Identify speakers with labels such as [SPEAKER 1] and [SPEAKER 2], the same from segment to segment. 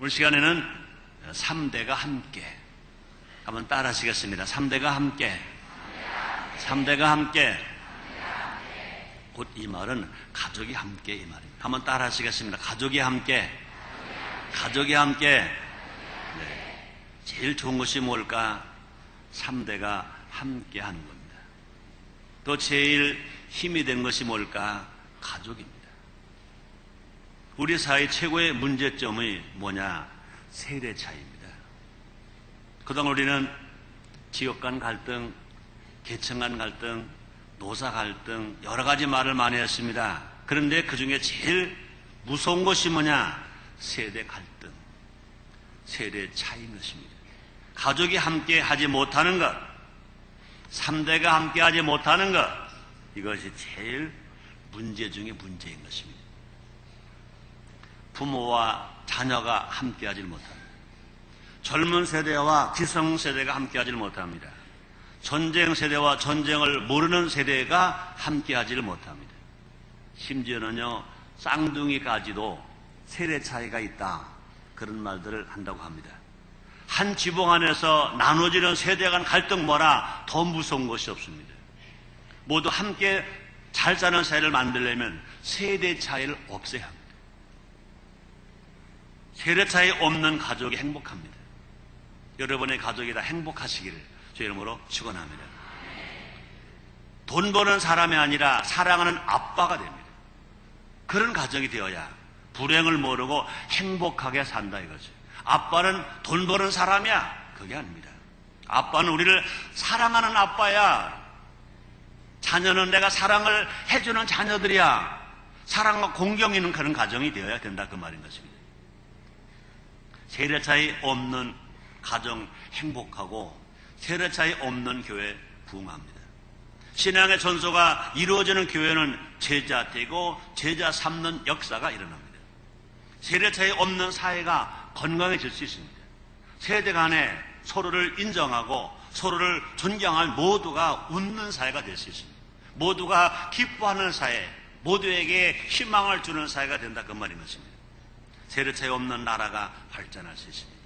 [SPEAKER 1] 오늘 시간에는 3대가 함께 한번 따라 하시겠습니다. 3대가 함께. 3대가 함께. 곧 이 말은 가족이 함께 이 말입니다. 한번 따라 하시겠습니다. 가족이 함께. 가족이 함께. 네. 제일 좋은 것이 뭘까? 3대가 함께 하는 겁니다. 또 제일 힘이 된 것이 뭘까? 가족입니다. 우리 사회 최고의 문제점이 뭐냐? 세대 차이입니다. 그동안 우리는 지역 간 갈등, 계층 간 갈등, 노사 갈등, 여러 가지 말을 많이 했습니다. 그런데 그 중에 제일 무서운 것이 뭐냐? 세대 갈등, 세대 차이인 것입니다. 가족이 함께 하지 못하는 것, 3대가 함께 하지 못하는 것, 이것이 제일 문제 중에 문제인 것입니다. 부모와 자녀가 함께하지 못합니다. 젊은 세대와 기성세대가 함께하지 못합니다. 전쟁 세대와 전쟁을 모르는 세대가 함께하지 못합니다. 심지어는요, 쌍둥이까지도 세대 차이가 있다, 그런 말들을 한다고 합니다. 한 지붕 안에서 나눠지는 세대 간 갈등 뭐라 더 무서운 것이 없습니다. 모두 함께 잘 사는 사회를 만들려면 세대 차이를 없애야 합니다. 세대 차이 없는 가족이 행복합니다. 여러분의 가족이 다 행복하시기를 주의 이름으로 축원합니다. 돈 버는 사람이 아니라 사랑하는 아빠가 됩니다. 그런 가정이 되어야 불행을 모르고 행복하게 산다 이거죠. 아빠는 돈 버는 사람이야, 그게 아닙니다. 아빠는 우리를 사랑하는 아빠야. 자녀는 내가 사랑을 해주는 자녀들이야. 사랑과 공경이 있는 그런 가정이 되어야 된다, 그 말인 것입니다. 세대 차이 없는 가정 행복하고 세대 차이 없는 교회 부흥합니다. 신앙의 전소가 이루어지는 교회는 제자 되고 제자 삼는 역사가 일어납니다. 세대 차이 없는 사회가 건강해질 수 있습니다. 세대 간에 서로를 인정하고 서로를 존경할 모두가 웃는 사회가 될 수 있습니다. 모두가 기뻐하는 사회, 모두에게 희망을 주는 사회가 된다, 그 말인 것입니다. 세대 차이 없는 나라가 발전할 수 있습니다.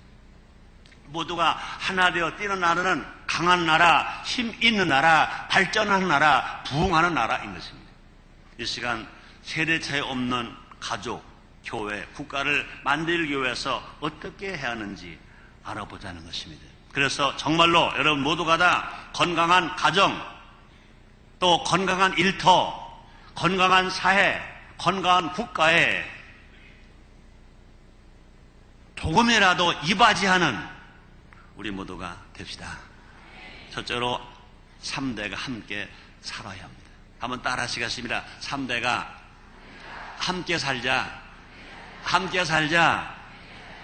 [SPEAKER 1] 모두가 하나 되어 뛰는 나라는 강한 나라, 힘 있는 나라, 발전하는 나라, 부흥하는 나라인 것입니다. 이 시간 세대 차이 없는 가족, 교회, 국가를 만들기 위해서 어떻게 해야 하는지 알아보자는 것입니다. 그래서 정말로 여러분 모두가 다 건강한 가정, 또 건강한 일터, 건강한 사회, 건강한 국가에 조금이라도 이바지하는 우리 모두가 됩시다. 첫째로 3대가 함께 살아야 합니다. 한번 따라 하시겠습니다. 3대가 함께 살자. 함께 살자.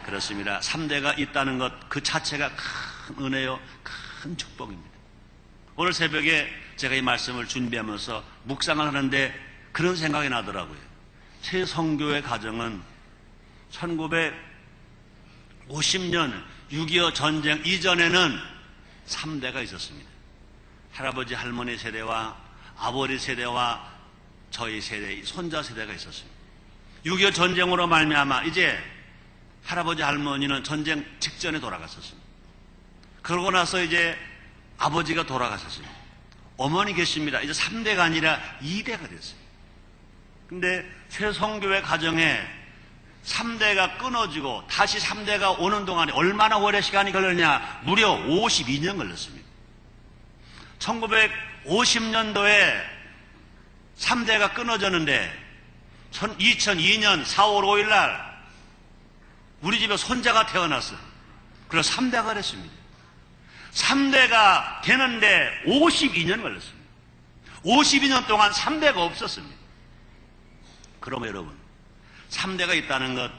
[SPEAKER 1] 그렇습니다. 3대가 있다는 것 그 자체가 큰 은혜요, 큰 축복입니다. 오늘 새벽에 제가 이 말씀을 준비하면서 묵상을 하는데 그런 생각이 나더라고요. 새성교회 가정은 1950년 6.25 전쟁 이전에는 3대가 있었습니다. 할아버지 할머니 세대와 아버지 세대와 저희 세대, 손자 세대가 있었습니다. 6.25 전쟁으로 말미암아 이제 할아버지 할머니는 전쟁 직전에 돌아갔었습니다. 그러고 나서 이제 아버지가 돌아가셨습니다. 어머니 계십니다. 이제 3대가 아니라 2대가 됐어요. 근데 새성교회 가정에 3대가 끊어지고 다시 3대가 오는 동안에 얼마나 오래 시간이 걸렸냐? 무려 52년 걸렸습니다. 1950년도에 3대가 끊어졌는데 2002년 4월 5일 날 우리 집에 손자가 태어났어요. 그래서 3대가 됐습니다. 3대가 되는데 52년 걸렸습니다. 52년 동안 3대가 없었습니다. 그러면 여러분, 3대가 있다는 것,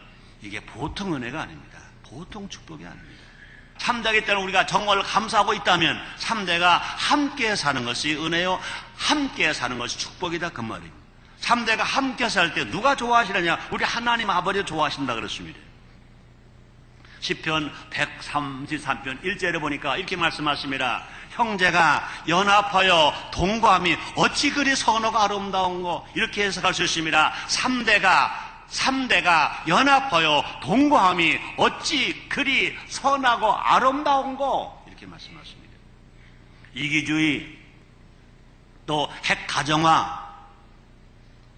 [SPEAKER 1] 이게 보통 은혜가 아닙니다. 보통 축복이 아닙니다. 3대가 있다는 우리가 정말 감사하고 있다면 3대가 함께 사는 것이 은혜요, 함께 사는 것이 축복이다, 그 말입니다. 3대가 함께 살 때 누가 좋아하시느냐? 우리 하나님 아버지가 좋아하신다 그랬습니다. 시편 133편 1절에 보니까 이렇게 말씀하십니다. 형제가 연합하여 동거함이 어찌 그리 선호가 아름다운고, 이렇게 해석할 수 있습니다. 3대가 삼대가 연합하여 동거함이 어찌 그리 선하고 아름다운고, 이렇게 말씀하십니다. 이기주의, 또 핵가정화,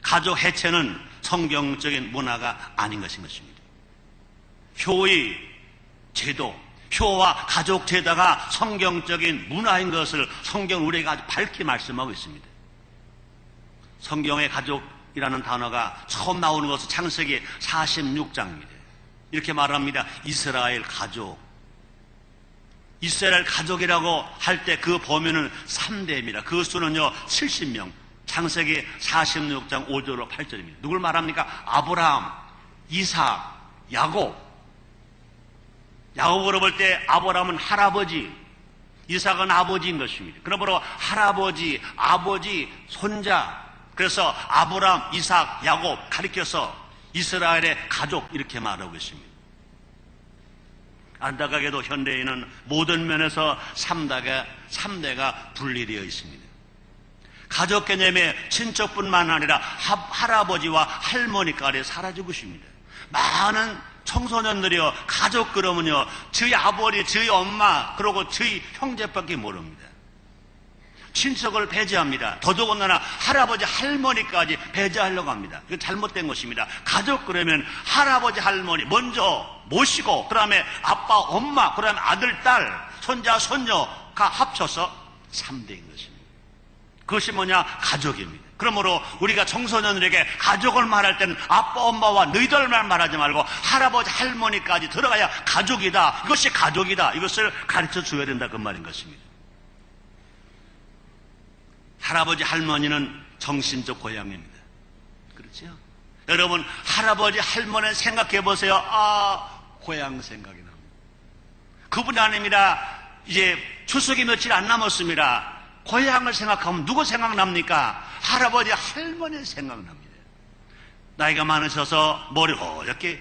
[SPEAKER 1] 가족 해체는 성경적인 문화가 아닌 것인 것입니다. 효의 제도, 효와 가족 제도가 성경적인 문화인 것을 성경은 우리에게 아주 밝게 말씀하고 있습니다. 성경의 가족이라는 단어가 처음 나오는 것은 창세기 46장입니다. 이렇게 말합니다. 이스라엘 가족. 이스라엘 가족이라고 할 때 그 범위는 3대입니다. 그 수는요 70명. 창세기 46장 5절로 8절입니다. 누굴 말합니까? 아브라함, 이삭, 야곱. 야곱으로 볼 때 아브라함은 할아버지, 이삭은 아버지인 것입니다. 그러므로 할아버지, 아버지, 손자. 그래서 아브라함, 이삭, 야곱 가리켜서 이스라엘의 가족 이렇게 말하고 있습니다. 안타깝게도 현대인은 모든 면에서 3대가 분리되어 있습니다. 가족 개념의 친척뿐만 아니라 할아버지와 할머니까지 사라지고 있습니다. 많은 청소년들이요, 가족 그러면요, 저희 아버지, 저희 엄마, 그리고 저희 형제밖에 모릅니다. 친척을 배제합니다. 더더군다나 할아버지, 할머니까지 배제하려고 합니다. 이건 잘못된 것입니다. 가족 그러면 할아버지, 할머니 먼저 모시고, 그 다음에 아빠, 엄마, 그 다음에 아들, 딸, 손자, 손녀가 합쳐서 3대인 것입니다. 그것이 뭐냐? 가족입니다. 그러므로 우리가 청소년들에게 가족을 말할 때는 아빠, 엄마와 너희들만 말하지 말고 할아버지, 할머니까지 들어가야 가족이다. 이것이 가족이다. 이것을 가르쳐 줘야 된다. 그 말인 것입니다. 할아버지, 할머니는 정신적 고향입니다. 그렇죠? 여러분, 할아버지, 할머니 생각해 보세요. 고향 생각이 납니다. 그뿐이 아닙니다. 이제 추석이 며칠 안 남았습니다. 고향을 생각하면 누구 생각납니까? 할아버지, 할머니 생각납니다. 나이가 많으셔서 머리 허옇게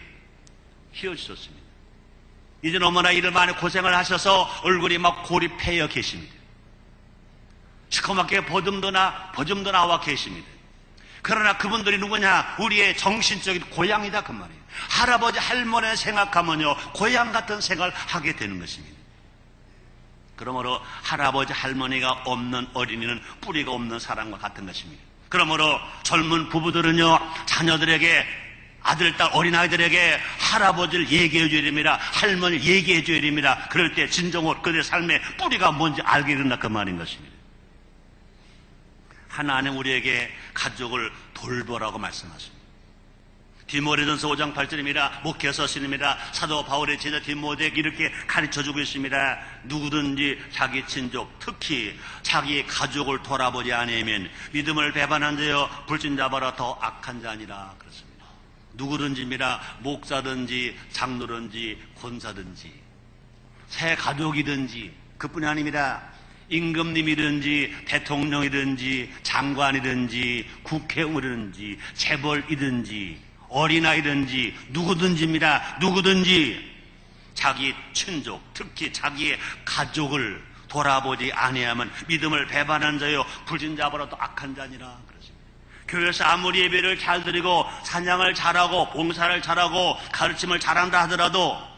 [SPEAKER 1] 휘어지셨습니다. 이제 너무나 일을 많이 고생을 하셔서 얼굴이 막 골이 패여 계십니다. 시커멓게 버듬도 나와 계십니다. 그러나 그분들이 누구냐? 우리의 정신적인 고향이다 그 말이에요. 할아버지, 할머니 생각하면요 고향 같은 생각을 하게 되는 것입니다. 그러므로 할아버지, 할머니가 없는 어린이는 뿌리가 없는 사람과 같은 것입니다. 그러므로 젊은 부부들은요 자녀들에게, 아들, 딸, 어린아이들에게 할아버지를 얘기해 줘야 됩니다. 할머니를 얘기해 줘야 됩니다. 그럴 때 진정으로 그들의 삶의 뿌리가 뭔지 알게 된다 그 말인 것입니다. 하나님 우리에게 가족을 돌보라고 말씀하십니다. 디모데전서 5장 8절입니다. 목회서신입니다. 사도 바울의 제자 디모데에게 이렇게 가르쳐주고 있습니다. 누구든지 자기 친족, 특히 자기 가족을 돌아보지 아니하면 믿음을 배반한 자여 불신자보다 더 악한 자니라 그렇습니다. 누구든지입니다. 목사든지 장로든지 권사든지 새 가족이든지 그뿐이 아닙니다. 임금님이든지 대통령이든지 장관이든지 국회의원이든지 재벌이든지 어린아이든지 누구든지입니다. 누구든지 자기 친족, 특히 자기의 가족을 돌아보지 아니하면 믿음을 배반한 자요 불신자보다도 악한 자니라 그렇습니다. 교회에서 아무리 예배를 잘 드리고 찬양을 잘하고 봉사를 잘하고 가르침을 잘한다 하더라도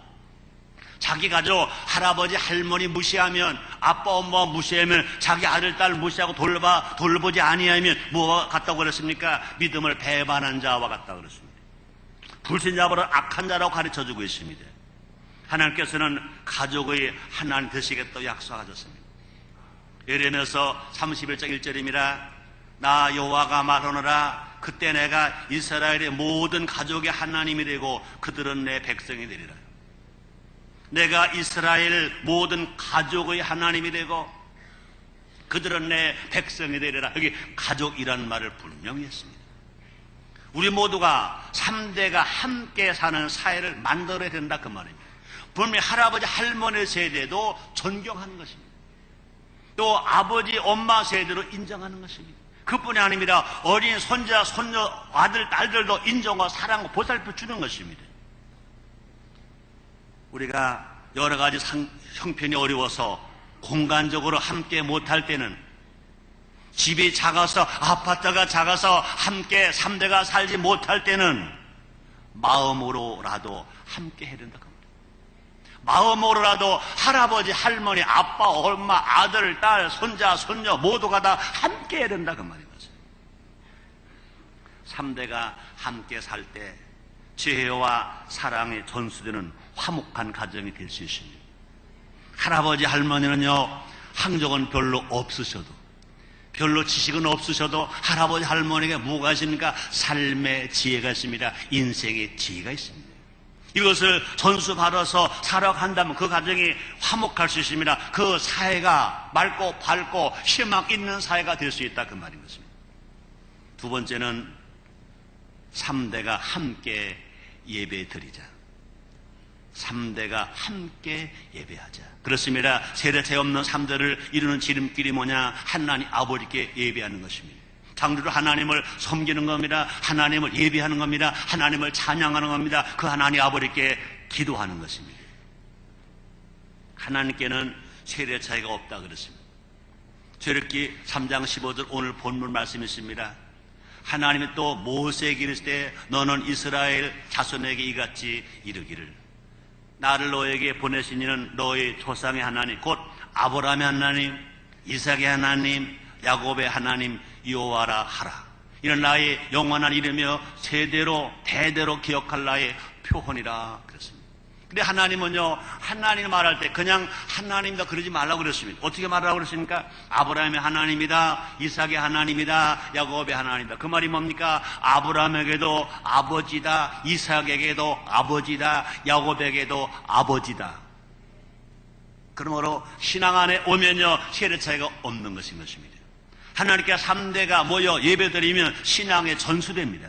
[SPEAKER 1] 자기 가족, 할아버지, 할머니 무시하면, 아빠, 엄마 무시하면, 자기 아들, 딸 무시하고 돌보지 아니하면 뭐와 같다고 그랬습니까? 믿음을 배반한 자와 같다고 그랬습니다. 불신자보다 악한 자라고 가르쳐주고 있습니다. 하나님께서는 가족의 하나님 되시겠다고 약속하셨습니다. 예레미야서 31장 1절입니다. 나 여호와가 말하노라 그때 내가 이스라엘의 모든 가족의 하나님이 되고 그들은 내 백성이 되리라. 내가 이스라엘 모든 가족의 하나님이 되고 그들은 내 백성이 되리라. 여기 가족이라는 말을 분명히 했습니다. 우리 모두가 3대가 함께 사는 사회를 만들어야 된다 그 말입니다. 분명히 할아버지 할머니 세대도 존경하는 것입니다. 또 아버지 엄마 세대로 인정하는 것입니다. 그뿐이 아닙니다. 어린 손자 손녀 아들 딸들도 인정과 사랑과 보살펴 주는 것입니다. 우리가 여러 가지 형편이 어려워서 공간적으로 함께 못할 때는, 집이 작아서 아파트가 작아서 함께 3대가 살지 못할 때는 마음으로라도 함께 해야 된다. 마음으로라도 할아버지, 할머니, 아빠, 엄마, 아들, 딸, 손자, 손녀 모두가 다 함께 해야 된다. 그 말인 거죠. 3대가 함께 살 때 지혜와 사랑이 전수되는 화목한 가정이 될 수 있습니다. 할아버지, 할머니는요, 학력은 별로 없으셔도, 별로 지식은 없으셔도 할아버지, 할머니가 뭐가 있습니까? 삶의 지혜가 있습니다. 인생의 지혜가 있습니다. 이것을 전수받아서 살아간다면 그 가정이 화목할 수 있습니다. 그 사회가 맑고 밝고 희망 있는 사회가 될 수 있다. 그 말인 것입니다. 두 번째는 3대가 함께 예배 드리자. 3대가 함께 예배하자. 그렇습니다. 세대 차이 없는 3대를 이루는 지름길이 뭐냐? 하나님 아버지께 예배하는 것입니다. 장로로 하나님을 섬기는 겁니다. 하나님을 예배하는 겁니다. 하나님을 찬양하는 겁니다. 그 하나님 아버지께 기도하는 것입니다. 하나님께는 세대 차이가 없다 그랬습니다. 출애굽기 3장 15절 오늘 본문 말씀이 있습니다. 하나님이 또 모세에게 이르실 때 너는 이스라엘 자손에게 이같이 이르기를 나를 너에게 보내신 이는 너의 조상의 하나님 곧 아브라함의 하나님 이삭의 하나님 야곱의 하나님 여호와라 하라. 이는 나의 영원한 이름이며 세대로 대대로 기억할 나의 표본이라 그랬습니다. 근데 하나님은요, 하나님 말할 때 그냥 하나님이다 그러지 말라고 그랬습니다. 어떻게 말하라고 그랬습니까? 아브라함의 하나님이다, 이삭의 하나님이다, 야곱의 하나님이다. 그 말이 뭡니까? 아브라함에게도 아버지다, 이삭에게도 아버지다, 야곱에게도 아버지다. 그러므로 신앙 안에 오면요, 세대 차이가 없는 것인 것입니다. 하나님께 3대가 모여 예배드리면 신앙에 전수됩니다.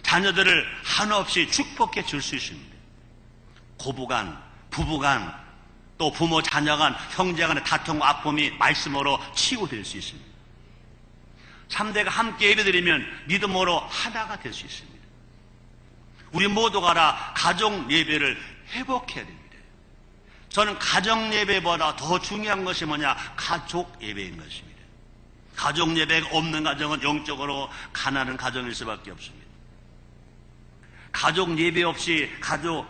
[SPEAKER 1] 자녀들을 한없이 축복해 줄 수 있습니다. 고부간, 부부간, 또 부모, 자녀간, 형제간의 다툼과 아픔이 말씀으로 치유될 수 있습니다. 3대가 함께 예배드리면 믿음으로 하나가 될 수 있습니다. 우리 모두가 다 가정 예배를 회복해야 됩니다. 저는 가정 예배보다 더 중요한 것이 뭐냐? 가족 예배인 것입니다. 가족 예배가 없는 가정은 영적으로 가난한 가정일 수밖에 없습니다. 가족 예배 없이 가족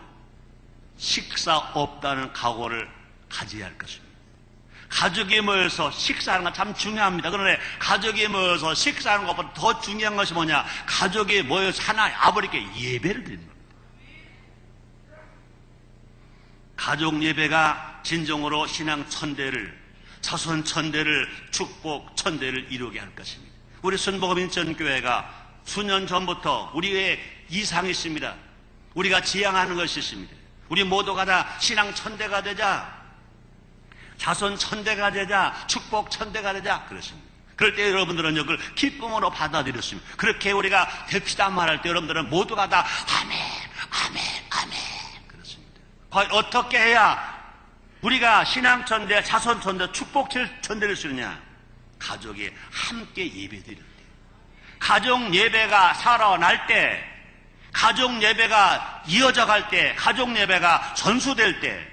[SPEAKER 1] 식사 없다는 각오를 가져야 할 것입니다. 가족이 모여서 식사하는 건 참 중요합니다. 그런데 가족이 모여서 식사하는 것보다 더 중요한 것이 뭐냐? 가족이 모여서 하나님 아버지께 예배를 드리는 겁니다. 가족 예배가 진정으로 신앙 천대를 자손 천대를 축복 천대를 이루게 할 것입니다. 우리 순복음 인천교회가 수년 전부터 우리의 이상이 있습니다. 우리가 지향하는 것이 있습니다. 우리 모두가 다 신앙 천대가 되자, 자손 천대가 되자, 축복 천대가 되자 그렇습니다. 그럴 때 여러분들은 이걸 기쁨으로 받아들였습니다. 그렇게 우리가 됩시다 말할 때 여러분들은 모두가 다 아멘, 아멘, 아멘 그렇습니다. 과연 어떻게 해야 우리가 신앙천대, 자손천대, 축복천대를 쓰느냐? 가족이 함께 예배드릴 때, 가족 예배가 살아날 때, 가족 예배가 이어져 갈 때, 가족 예배가 전수될 때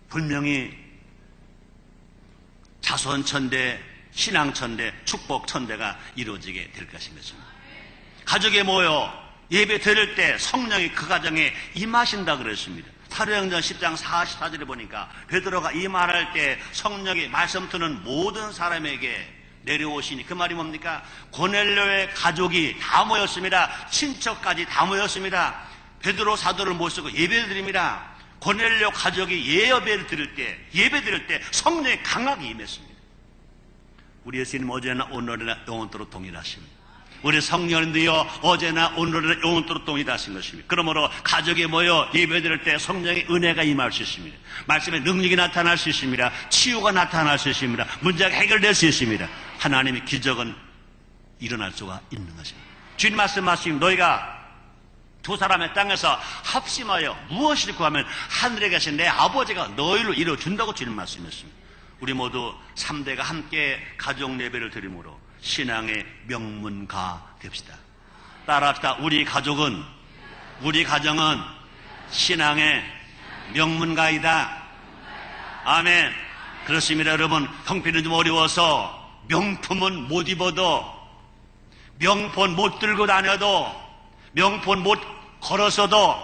[SPEAKER 1] 분명히 자손천대, 신앙천대, 축복천대가 이루어지게 될 것인 것입니다. 가족이 모여 예배 드릴 때 성령이 그 가정에 임하신다 그랬습니다. 사도행전 10장 44절에 보니까 베드로가 이 말할 때 성령이 말씀 듣는 모든 사람에게 내려오시니 그 말이 뭡니까? 고넬료의 가족이 다 모였습니다. 친척까지 다 모였습니다. 베드로 사도를 모시고 예배를 드립니다. 고넬료 가족이 예배를 드릴 때 성령이 강하게 임했습니다. 우리 예수님 어제나 오늘이나 영원토록 동일하십니다. 우리 성령님도요 어제나 오늘이나 영원토록 동일하신 것입니다. 그러므로 가족이 모여 예배드릴 때 성령의 은혜가 임할 수 있습니다. 말씀의 능력이 나타날 수 있습니다. 치유가 나타날 수 있습니다. 문제가 해결될 수 있습니다. 하나님의 기적은 일어날 수가 있는 것입니다. 주님 말씀하신 너희가 두 사람의 땅에서 합심하여 무엇을 구하면 하늘에 계신 내 아버지가 너희를 이루어준다고 주님 말씀했습니다. 우리 모두 3대가 함께 가족 예배를 드림으로 신앙의 명문가 됩시다. 따라합시다. 우리 가정은 신앙의 명문가이다. 아멘. 그렇습니다. 여러분, 형편이 좀 어려워서 명품은 못 입어도, 명품 못 들고 다녀도, 명분 못 걸었어도,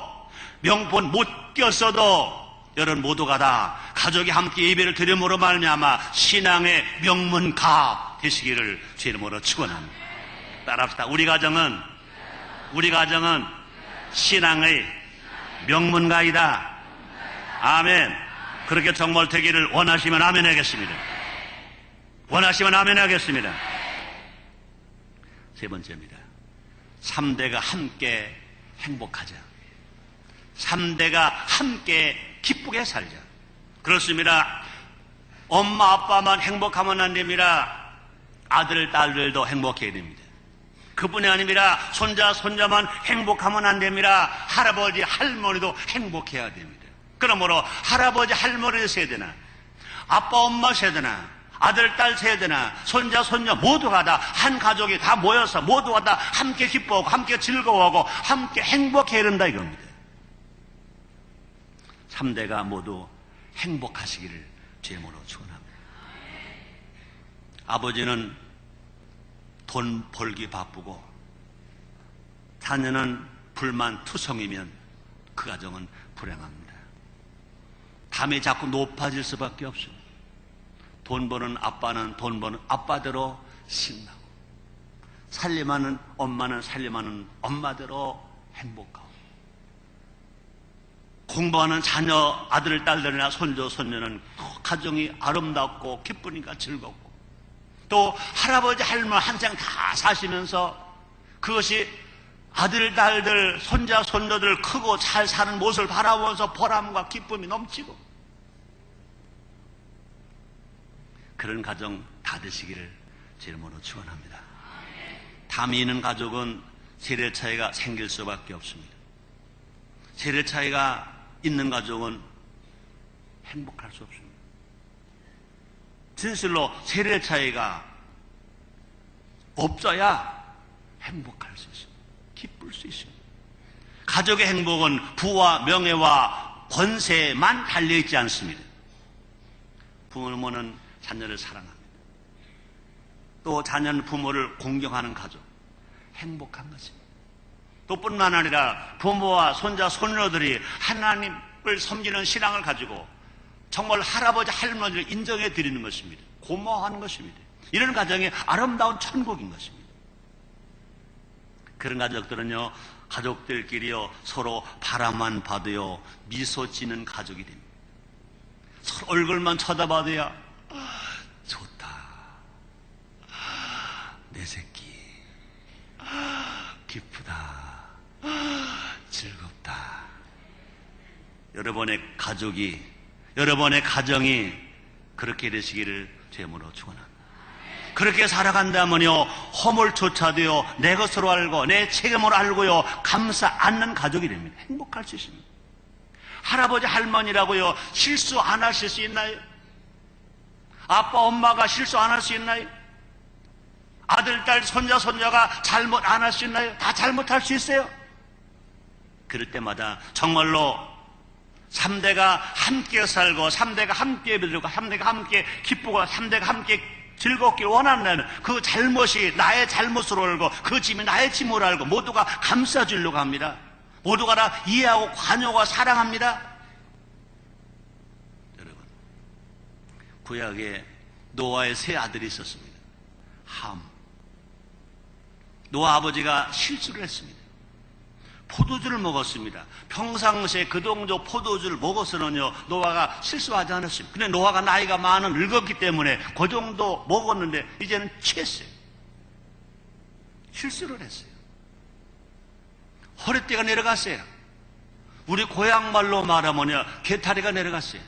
[SPEAKER 1] 명분 못 꼈어도 여러분 모두가 다 가족이 함께 예배를 드림으로 말미암아 신앙의 명문가 되시기를 주 이름으로 축원합니다. 따라합시다. 우리 가정은 신앙의 명문가이다. 아멘. 그렇게 정말 되기를 원하시면 아멘 하겠습니다. 원하시면 아멘 하겠습니다. 세 번째입니다. 3대가 함께 행복하자. 3대가 함께 기쁘게 살자. 그렇습니다. 엄마 아빠만 행복하면 안 됩니다. 아들 딸들도 행복해야 됩니다. 그뿐이 아닙니다. 손자 손자만 행복하면 안 됩니다. 할아버지 할머니도 행복해야 됩니다. 그러므로 할아버지 할머니 세대나 아빠 엄마 세대나 아들 딸 세대나 손자 손녀 모두가 다 한 가족이 다 모여서 모두가 다 함께 기뻐하고 함께 즐거워하고 함께 행복해야 된다 이겁니다. 3대가 모두 행복하시기를 제모로 축원합니다. 아버지는 돈 벌기 바쁘고 자녀는 불만투성이면 그 가정은 불행합니다. 담이 자꾸 높아질 수밖에 없습니다. 돈 버는 아빠는 돈 버는 아빠대로 신나고, 살림하는 엄마는 살림하는 엄마대로 행복하고, 공부하는 자녀 아들 딸들이나 손주 손녀는 가정이 아름답고 기쁘니까 즐겁고, 또 할아버지 할머니 한생 다 사시면서 그것이 아들 딸들 손자 손녀들 크고 잘 사는 모습을 바라보면서 보람과 기쁨이 넘치고, 그런 가정 다 되시기를 제 이름으로 축원합니다. 담이 있는 가족은 세대 차이가 생길 수밖에 없습니다. 세대 차이가 있는 가족은 행복할 수 없습니다. 진실로 세대 차이가 없어야 행복할 수 있습니다. 기쁠 수 있습니다. 가족의 행복은 부와 명예와 권세에만 달려있지 않습니다. 부모는 자녀를 사랑합니다. 또 자녀는 부모를 공경하는 가족, 행복한 것입니다. 또 뿐만 아니라 부모와 손자 손녀들이 하나님을 섬기는 신앙을 가지고 정말 할아버지 할머니를 인정해 드리는 것입니다. 고마워하는 것입니다. 이런 가정이 아름다운 천국인 것입니다. 그런 가족들은요, 가족들끼리요 서로 바라만 봐도요 미소 짓는 가족이 됩니다. 서로 얼굴만 쳐다봐도야 좋다, 내 새끼 기쁘다, 즐겁다. 여러분의 가족이, 여러분의 가정이 그렇게 되시기를 제물로 축원합니다. 그렇게 살아간다면요 허물조차도요 내 것으로 알고 내 책임으로 알고요 감사 않는 가족이 됩니다. 행복할 수 있습니다. 할아버지 할머니라고요 실수 안 하실 수 있나요? 아빠 엄마가 실수 안 할 수 있나요? 아들 딸 손자 손녀가 잘못 안 할 수 있나요? 다 잘못할 수 있어요. 그럴 때마다 정말로 3대가 함께 살고 3대가 함께 빌리고 3대가 함께 기쁘고 3대가 함께 즐겁길 원한다면 그 잘못이 나의 잘못으로 알고 그 짐이 나의 짐으로 알고 모두가 감싸주려고 합니다. 모두가 다 이해하고 관여하고 사랑합니다. 여러분, 구약에 노아의 세 아들이 있었습니다. 함. 노아 아버지가 실수를 했습니다. 포도주를 먹었습니다. 평상시에 그 정도 포도주를 먹어서는요 노아가 실수하지 않았습니다. 근데 노아가 나이가 많은 늙었기 때문에 그 정도 먹었는데 이제는 취했어요. 실수를 했어요. 허리띠가 내려갔어요. 우리 고향말로 말하면요 개타리가 내려갔어요.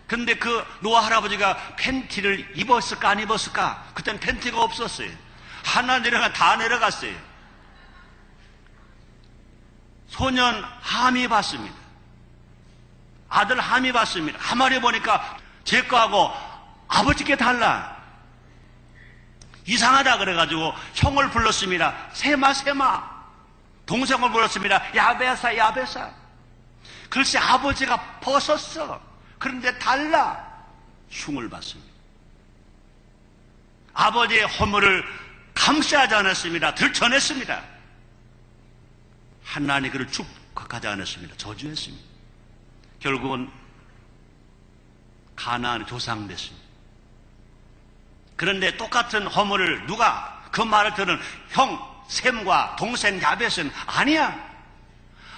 [SPEAKER 1] 근데 그 노아 할아버지가 팬티를 입었을까 안 입었을까? 그때는 팬티가 없었어요. 하나 내려가 다 내려갔어요. 소년 함이 봤습니다. 아들 함이 봤습니다. 하마리 보니까 제 거하고 아버지께 달라. 이상하다 그래가지고 형을 불렀습니다. 세마 세마. 동생을 불렀습니다. 야베사 야베사. 글쎄 아버지가 벗었어. 그런데 달라. 흉을 봤습니다. 아버지의 허물을 감싸지 않았습니다. 들춰냈습니다. 하나님 그를 축복하지 않았습니다. 저주했습니다. 결국은 가나안의 조상 됐습니다. 그런데 똑같은 허물을 누가 그 말을 들은 형 셈과 동생 야벳은 아니야.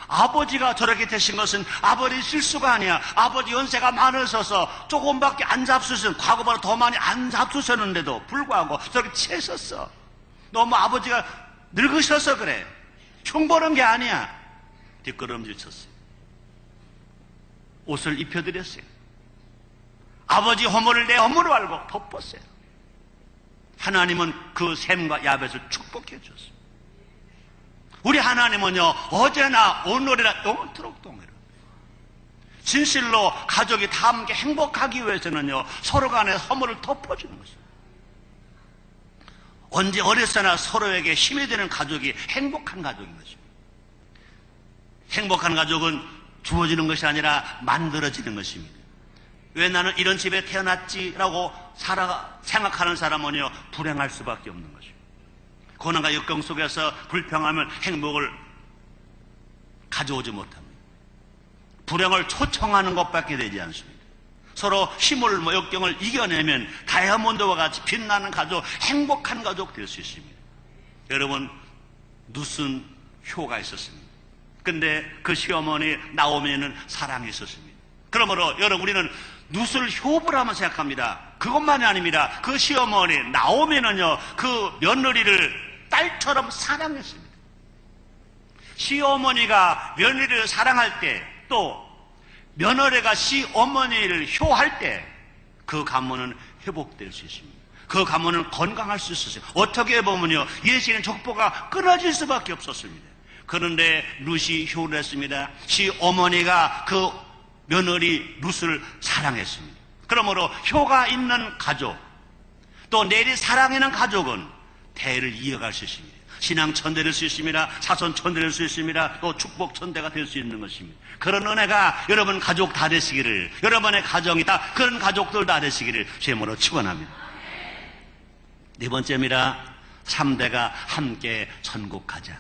[SPEAKER 1] 아버지가 저렇게 되신 것은 아버지 실수가 아니야. 아버지 연세가 많으셔서 조금밖에 안 잡수셨, 과거보다 더 많이 안 잡수셨는데도 불구하고 저렇게 채셨어. 너무 아버지가 늙으셔서 그래. 흉보는 게 아니야. 뒷걸음질 쳤어요. 옷을 입혀드렸어요. 아버지 허물을 내 허물로 알고 덮었어요. 하나님은 그 셈과 야벳을 축복해 줬어요. 우리 하나님은요, 어제나 오늘이나 영원토록 동일해요. 진실로 가족이 다 함께 행복하기 위해서는요, 서로 간에 허물을 덮어주는 것이에요. 언제 어디서나 서로에게 힘이 되는 가족이 행복한 가족인 것입니다. 행복한 가족은 주어지는 것이 아니라 만들어지는 것입니다. 왜 나는 이런 집에 태어났지라고 생각하는 사람은요, 불행할 수밖에 없는 것입니다. 고난과 역경 속에서 불평하면 행복을 가져오지 못합니다. 불행을 초청하는 것밖에 되지 않습니다. 서로 힘을 역경을 이겨내면 다이아몬드와 같이 빛나는 가족, 행복한 가족 될 수 있습니다. 여러분, 누슨 효가 있었습니다. 근데 그 시어머니 나오미에는 사랑이 있었습니다. 그러므로 여러분, 우리는 누술 효부를 하면 생각합니다. 그것만이 아닙니다. 그 시어머니 나오미는요, 그 며느리를 딸처럼 사랑했습니다. 시어머니가 며느리를 사랑할 때, 또 며느리가 시어머니를 효할 때 그 가문은 회복될 수 있습니다. 그 가문은 건강할 수 있었어요. 어떻게 보면요, 예수의 족보가 끊어질 수밖에 없었습니다. 그런데 룻이 효를 했습니다. 시어머니가 그 며느리 룻을 사랑했습니다. 그러므로 효가 있는 가족, 또 내리 사랑하는 가족은 대를 이어갈 수 있습니다. 신앙천대 될 수 있습니다. 사손천대 될 수 있습니다. 또 축복천대가 될 수 있는 것입니다. 그런 은혜가 여러분 가족 다 되시기를, 여러분의 가정이 다 그런 가족들 다 되시기를 주님으로 축원합니다. 네 번째입니다. 3대가 함께 천국 가자.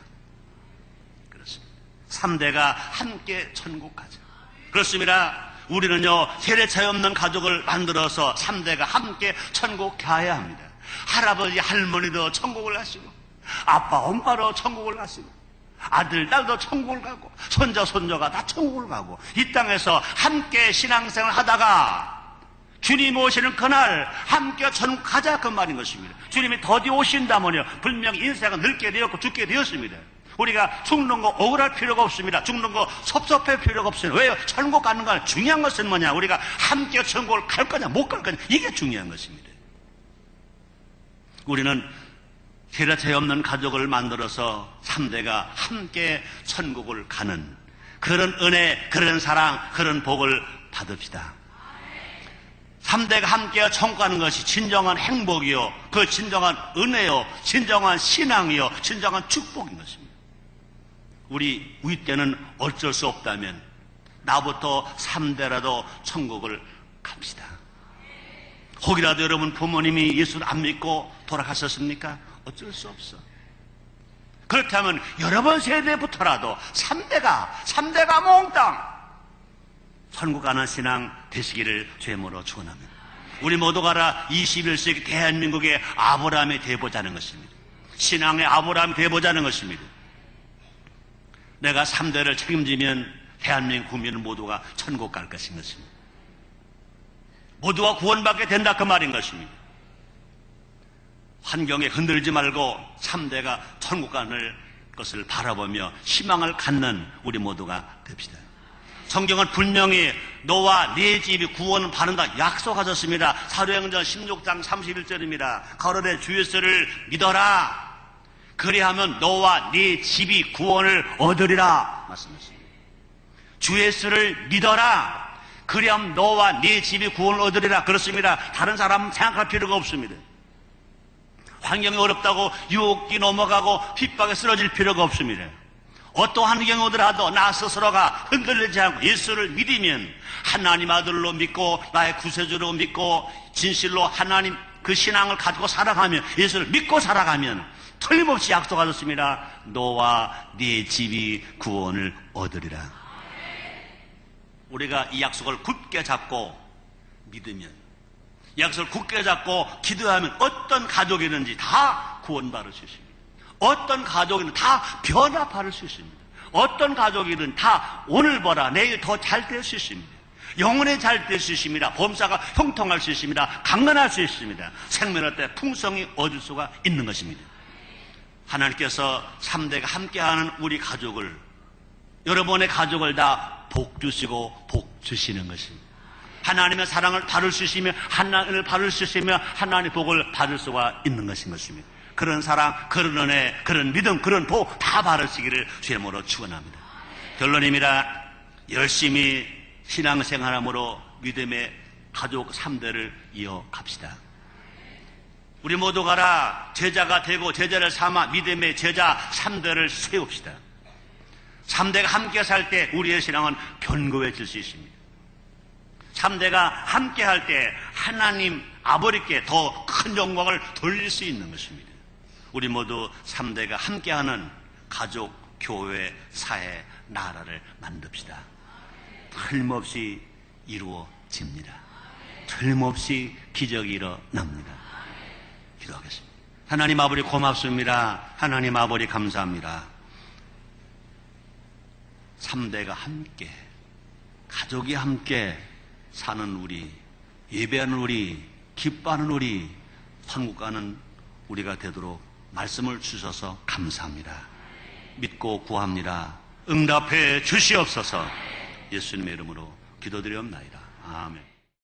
[SPEAKER 1] 그렇습니다. 3대가 함께 천국 가자. 그렇습니다. 우리는요, 세대 차이 없는 가족을 만들어서 3대가 함께 천국 가야 합니다. 할아버지 할머니도 천국을 가시고, 아빠 엄마도 천국을 가시고, 아들 딸도 천국을 가고, 손자 손녀가 다 천국을 가고, 이 땅에서 함께 신앙생활 하다가 주님 오시는 그날 함께 천국 가자, 그 말인 것입니다. 주님이 더디 오신다면요, 분명히 인생은 늙게 되었고 죽게 되었습니다. 우리가 죽는 거 억울할 필요가 없습니다. 죽는 거 섭섭할 필요가 없어요. 왜요? 천국 가는 건 중요한 것은 뭐냐? 우리가 함께 천국을 갈 거냐 못 갈 거냐, 이게 중요한 것입니다. 우리는 세대 차이 없는 가족을 만들어서 3대가 함께 천국을 가는 그런 은혜, 그런 사랑, 그런 복을 받읍시다. 3대가 함께 천국 가는 것이 진정한 행복이요, 그 진정한 은혜요, 진정한 신앙이요, 진정한 축복인 것입니다. 우리 때는 어쩔 수 없다면 나부터 3대라도 천국을 갑시다. 혹이라도 여러분 부모님이 예수를 안 믿고 돌아가셨습니까? 어쩔 수 없어. 그렇다면 여러분 세대부터라도 3대가 몽땅 천국 가는 신앙 되시기를 주님으로 축원합니다. 우리 모두가 알아 21세기 대한민국의 아브라함이 되어보자는 것입니다. 신앙의 아브라함이 되어보자는 것입니다. 내가 3대를 책임지면 대한민국 국민 모두가 천국 갈 것인 것입니다. 모두가 구원받게 된다, 그 말인 것입니다. 환경에 흔들지 말고 3대가 천국 가는 것을 바라보며 희망을 갖는 우리 모두가 됩시다. 성경은 분명히 너와 네 집이 구원을 받는다 약속하셨습니다. 사도행전 16장 31절입니다. 가로되 주 예수를 믿어라. 그리하면 너와 네 집이 구원을 얻으리라 말씀하십니다. 주 예수를 믿어라. 그리하면 너와 네 집이 구원을 얻으리라. 그렇습니다. 다른 사람 생각할 필요가 없습니다. 환경이 어렵다고 유혹이 넘어가고 핍박에 쓰러질 필요가 없습니다. 어떠한 환경이 오더라도 나 스스로가 흔들리지 않고 예수를 믿으면, 하나님 아들로 믿고 나의 구세주로 믿고 진실로 하나님 그 신앙을 가지고 살아가면, 예수를 믿고 살아가면 틀림없이 약속하셨습니다. 너와 네 집이 구원을 얻으리라. 우리가 이 약속을 굳게 잡고 믿으면, 이 약속을 굳게 잡고 기도하면 어떤 가족이든지 다 구원받을 수 있습니다. 어떤 가족이든 다 변화받을 수 있습니다. 어떤 가족이든 다 오늘 보라 내일 더 잘 될 수 있습니다. 영혼이 잘 될 수 있습니다. 범사가 형통할 수 있습니다. 강건할 수 있습니다. 생명의 때 풍성이 얻을 수가 있는 것입니다. 하나님께서 3대가 함께하는 우리 가족을, 여러분의 가족을 다 복 주시고 복 주시는 것입니다. 하나님의 사랑을 받을 수 있으며, 하나님을 받을 수 있으며, 하나님의 복을 받을 수가 있는 것입니다. 그런 사랑, 그런 은혜, 그런 믿음, 그런 복 다 받으시기를 주님으로 축원합니다. 결론입니다. 열심히 신앙생활함으로 믿음의 가족 3대를 이어갑시다. 우리 모두가 제자가 되고 제자를 삼아 믿음의 제자 3대를 세웁시다. 3대가 함께 살 때 우리의 신앙은 견고해질 수 있습니다. 3대가 함께 할 때 하나님 아버지께 더 큰 영광을 돌릴 수 있는 것입니다. 우리 모두 3대가 함께하는 가족, 교회, 사회, 나라를 만듭시다. 틀림없이 이루어집니다. 틀림없이 기적이 일어납니다. 기도하겠습니다. 하나님 아버지 고맙습니다. 하나님 아버지 감사합니다. 3대가 함께, 가족이 함께 사는 우리, 예배하는 우리, 기뻐하는 우리, 천국 가는 우리가 되도록 말씀을 주셔서 감사합니다. 믿고 구합니다. 응답해 주시옵소서. 예수님의 이름으로 기도드리옵나이다. 아멘.